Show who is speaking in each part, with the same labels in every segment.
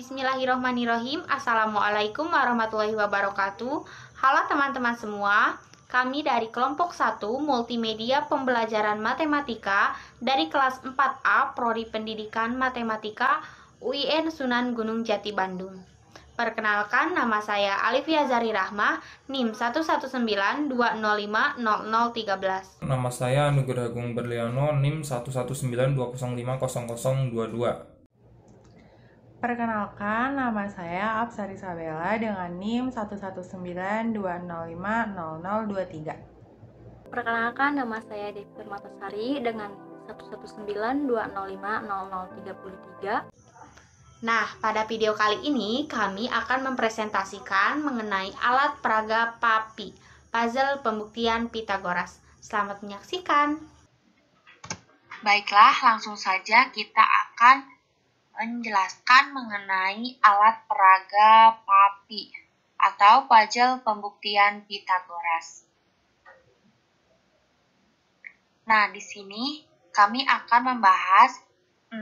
Speaker 1: Bismillahirrohmanirrohim. Assalamualaikum warahmatullahi wabarakatuh. Halo teman-teman semua. Kami dari kelompok 1 Multimedia Pembelajaran Matematika dari kelas 4A Prodi Pendidikan Matematika UIN Sunan Gunung Jati Bandung. Perkenalkan, nama saya Alifia Zari Rahmah, NIM 11920500013.
Speaker 2: Nama saya Anugerah Agung Berliano, NIM 11920500022.
Speaker 3: Perkenalkan, nama saya Apsari Sabella dengan NIM 11920500023.
Speaker 4: Perkenalkan, nama saya Devi Permatasari dengan 11920500033.
Speaker 1: Nah, pada video kali ini kami akan mempresentasikan mengenai alat peraga PAPI, puzzle pembuktian Pythagoras. Selamat menyaksikan. Baiklah, langsung saja kita akan menjelaskan mengenai alat peraga PAPI atau puzzle pembuktian Pythagoras. Nah, di sini kami akan membahas 6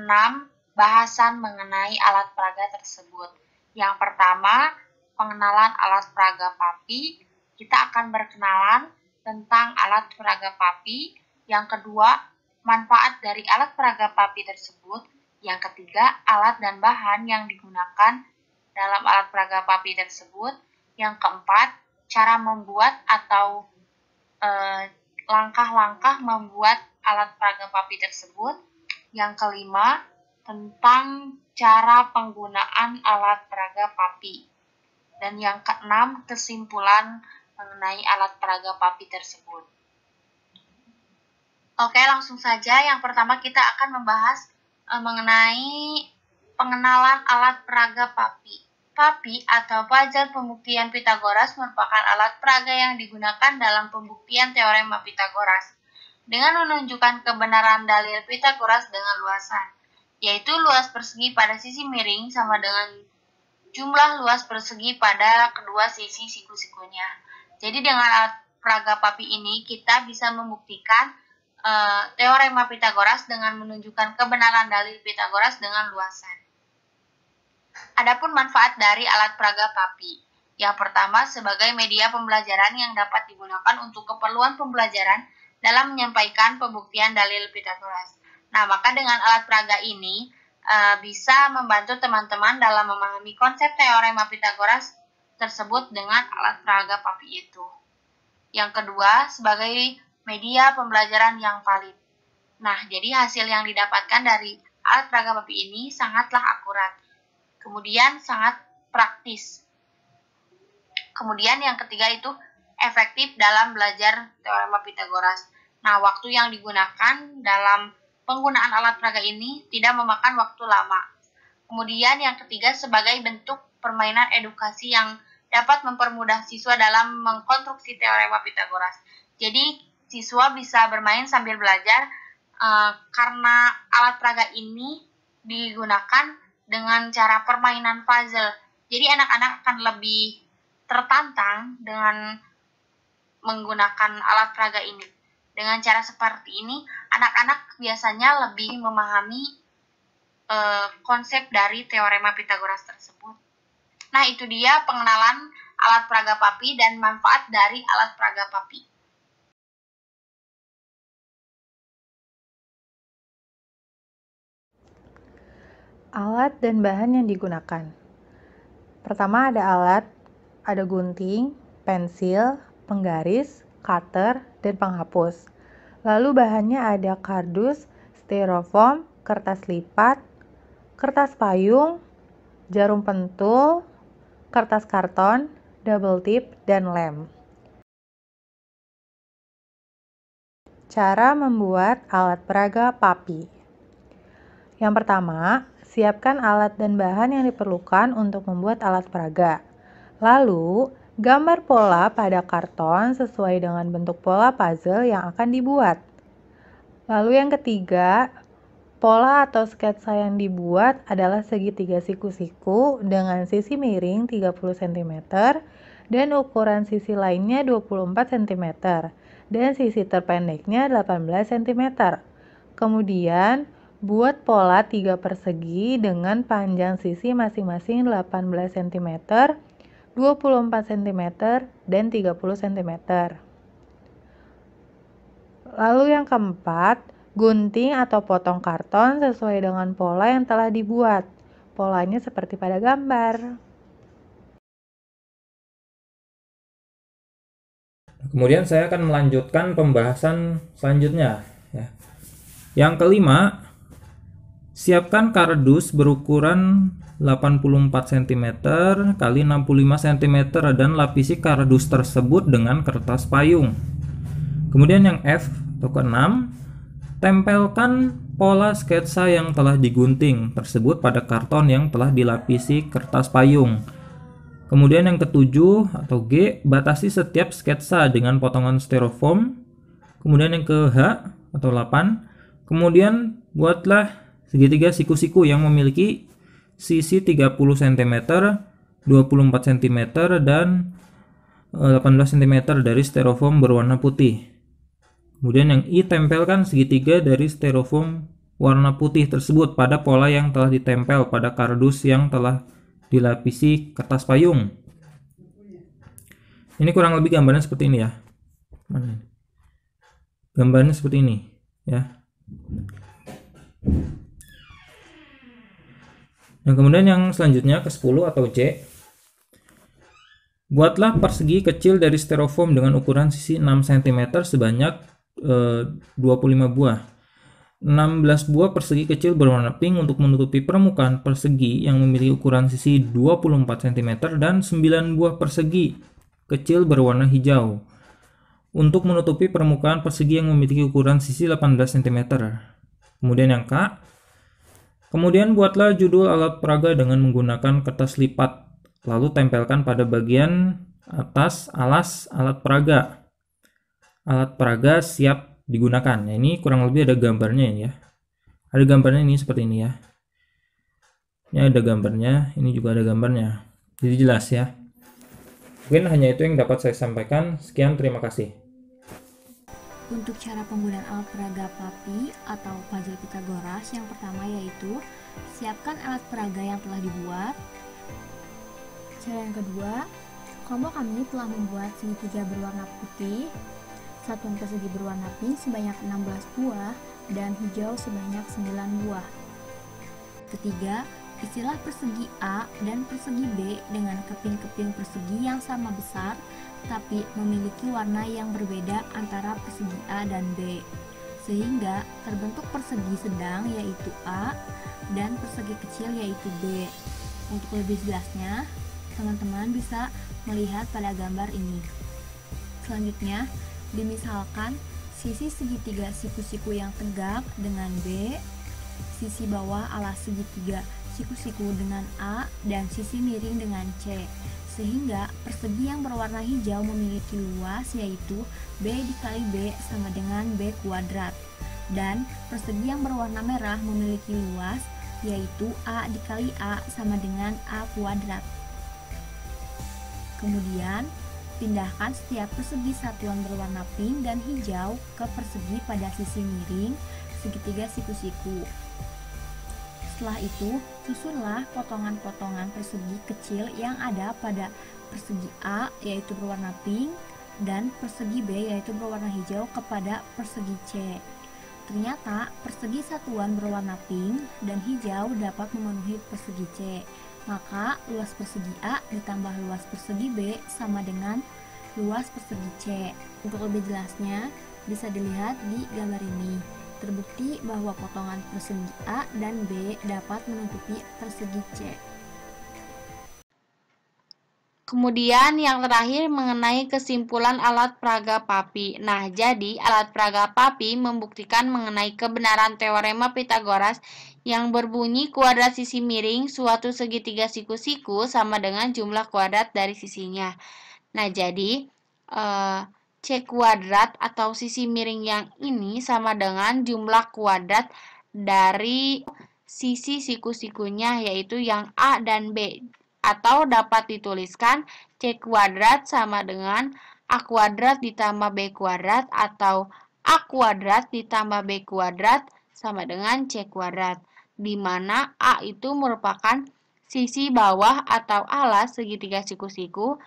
Speaker 1: bahasan mengenai alat peraga tersebut. Yang pertama, pengenalan alat peraga PAPI. Kita akan berkenalan tentang alat peraga PAPI. Yang kedua, manfaat dari alat peraga PAPI tersebut. Yang ketiga, alat dan bahan yang digunakan dalam alat peraga PAPI tersebut. Yang keempat, cara membuat atau langkah-langkah membuat alat peraga PAPI tersebut. Yang kelima, tentang cara penggunaan alat peraga PAPI. Dan yang keenam, kesimpulan mengenai alat peraga PAPI tersebut. Oke, langsung saja. Yang pertama kita akan membahas mengenai pengenalan alat peraga PAPI. PAPI atau puzzle pembuktian Pythagoras merupakan alat peraga yang digunakan dalam pembuktian teorema Pythagoras dengan menunjukkan kebenaran dalil Pythagoras dengan luasan, yaitu luas persegi pada sisi miring sama dengan jumlah luas persegi pada kedua sisi siku-sikunya. Jadi dengan alat peraga PAPI ini kita bisa membuktikan teorema Pythagoras dengan menunjukkan kebenaran dalil Pythagoras dengan luasan. Adapun manfaat dari alat peraga PAPI. Yang pertama, sebagai media pembelajaran yang dapat digunakan untuk keperluan pembelajaran dalam menyampaikan pembuktian dalil Pythagoras. Nah, maka dengan alat peraga ini bisa membantu teman-teman dalam memahami konsep teorema Pythagoras tersebut dengan alat peraga PAPI itu. Yang kedua, sebagai media pembelajaran yang valid. Nah, jadi hasil yang didapatkan dari alat peraga PAPI ini sangatlah akurat. Kemudian sangat praktis. Kemudian yang ketiga itu efektif dalam belajar teorema Pythagoras. Nah, waktu yang digunakan dalam penggunaan alat peraga ini tidak memakan waktu lama. Kemudian yang ketiga sebagai bentuk permainan edukasi yang dapat mempermudah siswa dalam mengkonstruksi teorema Pythagoras. Jadi siswa bisa bermain sambil belajar karena alat peraga ini digunakan dengan cara permainan puzzle. Jadi anak-anak akan lebih tertantang dengan menggunakan alat peraga ini. Dengan cara seperti ini, anak-anak biasanya lebih memahami konsep dari teorema Pythagoras tersebut. Nah, itu dia pengenalan alat peraga PAPI dan manfaat dari alat peraga PAPI.
Speaker 3: Alat dan bahan yang digunakan. Pertama ada gunting, pensil, penggaris, cutter, dan penghapus. Lalu bahannya ada kardus, styrofoam, kertas lipat, kertas payung, jarum pentul, kertas karton, double tip, dan lem. Cara membuat alat peraga PAPI. Yang pertama, siapkan alat dan bahan yang diperlukan untuk membuat alat peraga. Lalu, gambar pola pada karton sesuai dengan bentuk pola puzzle yang akan dibuat. Lalu yang ketiga, pola atau sketsa yang dibuat adalah segitiga siku-siku dengan sisi miring 30 cm dan ukuran sisi lainnya 24 cm dan sisi terpendeknya 18 cm. Kemudian, Buat pola 3 persegi dengan panjang sisi masing-masing 18 cm, 24 cm, dan 30 cm. Lalu yang keempat, gunting atau potong karton sesuai dengan pola yang telah dibuat. Polanya seperti pada gambar.
Speaker 2: Kemudian saya akan melanjutkan pembahasan selanjutnya. Yang kelima, siapkan kardus berukuran 84 cm kali 65 cm dan lapisi kardus tersebut dengan kertas payung. Kemudian yang F atau ke-6, tempelkan pola sketsa yang telah digunting tersebut pada karton yang telah dilapisi kertas payung. Kemudian yang ke-7 atau G, batasi setiap sketsa dengan potongan styrofoam. Kemudian yang ke-H atau 8, kemudian buatlah segitiga siku-siku yang memiliki sisi 30 cm, 24 cm, dan 18 cm dari styrofoam berwarna putih. Kemudian yang I, tempelkan segitiga dari styrofoam warna putih tersebut pada pola yang telah ditempel pada kardus yang telah dilapisi kertas payung. Ini kurang lebih gambarnya seperti ini ya. Gambarnya seperti ini ya. Dan kemudian yang selanjutnya ke-10 atau J, buatlah persegi kecil dari styrofoam dengan ukuran sisi 6 cm sebanyak 25 buah. 16 buah persegi kecil berwarna pink untuk menutupi permukaan persegi yang memiliki ukuran sisi 24 cm dan 9 buah persegi kecil berwarna hijau untuk menutupi permukaan persegi yang memiliki ukuran sisi 18 cm. Kemudian yang K, kemudian buatlah judul alat peraga dengan menggunakan kertas lipat, lalu tempelkan pada bagian atas alas alat peraga. Alat peraga siap digunakan. Nah, ini kurang lebih ada gambarnya ya. Ada gambarnya ini seperti ini ya. Ini ada gambarnya, ini juga ada gambarnya. Jadi jelas ya. Mungkin hanya itu yang dapat saya sampaikan. Sekian, terima kasih.
Speaker 4: Untuk cara penggunaan alat peraga PAPI atau puzzle Pitagoras, yang pertama yaitu siapkan alat peraga yang telah dibuat. Cara yang kedua, kelompok kami telah membuat segitiga berwarna putih, satuan persegi berwarna pink sebanyak 16 buah, dan hijau sebanyak 9 buah. Ketiga, isilah persegi A dan persegi B dengan keping-keping persegi yang sama besar, tapi memiliki warna yang berbeda antara persegi A dan B, sehingga terbentuk persegi sedang yaitu A dan persegi kecil yaitu B. Untuk lebih jelasnya, teman-teman bisa melihat pada gambar ini. Selanjutnya, dimisalkan sisi segitiga siku-siku yang tegak dengan B, sisi bawah alas segitiga siku-siku dengan A, dan sisi miring dengan C, sehingga persegi yang berwarna hijau memiliki luas yaitu B dikali B sama dengan B kuadrat, dan persegi yang berwarna merah memiliki luas yaitu A dikali A sama dengan A kuadrat. Kemudian pindahkan setiap persegi satuan berwarna pink dan hijau ke persegi pada sisi miring segitiga siku-siku. Setelah itu, susunlah potongan-potongan persegi kecil yang ada pada persegi A yaitu berwarna pink dan persegi B yaitu berwarna hijau kepada persegi C. Ternyata persegi satuan berwarna pink dan hijau dapat memenuhi persegi C. Maka luas persegi A ditambah luas persegi B sama dengan luas persegi C. Untuk lebih jelasnya bisa dilihat di gambar ini. Terbukti bahwa potongan persegi A dan B dapat menutupi persegi C.
Speaker 1: Kemudian yang terakhir mengenai kesimpulan alat peraga PAPI. Nah, jadi alat peraga PAPI membuktikan mengenai kebenaran teorema Pitagoras yang berbunyi kuadrat sisi miring suatu segitiga siku-siku sama dengan jumlah kuadrat dari sisinya. Nah, jadi C kuadrat atau sisi miring yang ini sama dengan jumlah kuadrat dari sisi siku-sikunya yaitu yang A dan B. Atau dapat dituliskan C kuadrat sama dengan A kuadrat ditambah B kuadrat atau A kuadrat ditambah B kuadrat sama dengan C kuadrat, di mana A itu merupakan sisi bawah atau alas segitiga siku-siku,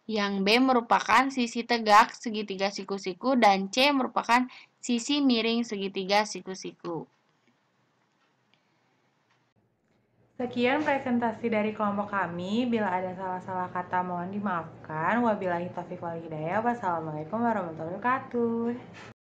Speaker 1: yang B merupakan sisi tegak segitiga siku-siku, dan C merupakan sisi miring segitiga siku-siku.
Speaker 3: Sekian presentasi dari kelompok kami. Bila ada salah-salah kata mohon dimaafkan. Wabillahi taufiq wal hidayah. Wassalamualaikum warahmatullahi wabarakatuh.